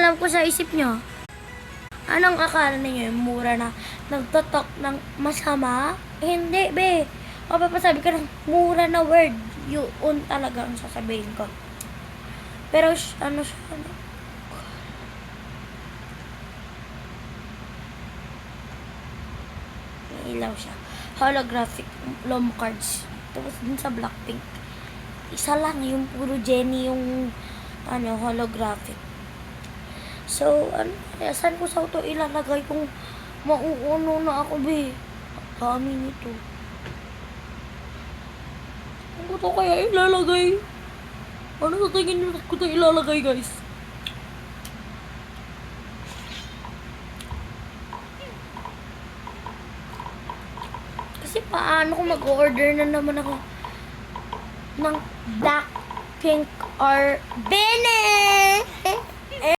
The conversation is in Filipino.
alam ko sa isip nyo. Anong akala ninyo? Yung mura na nagtotok ng masama? Hindi, be. O papasabi ka ng mura na word. Yun talaga ang sasabihin ko. Pero, ano siya, ano? May ilaw siya. Holographic lomo cards. Tapos dun sa Blackpink. Isa lang yung puro Jennie yung holographic. So, saan ko sa ito ilalagay kung mauuno na ako, be? Dami nito. Saan ko ito kaya ilalagay? Ano sa tingin nyo ko ito ilalagay, guys? Kasi paano kung mag-order na naman ako ng Blackpink or Bene?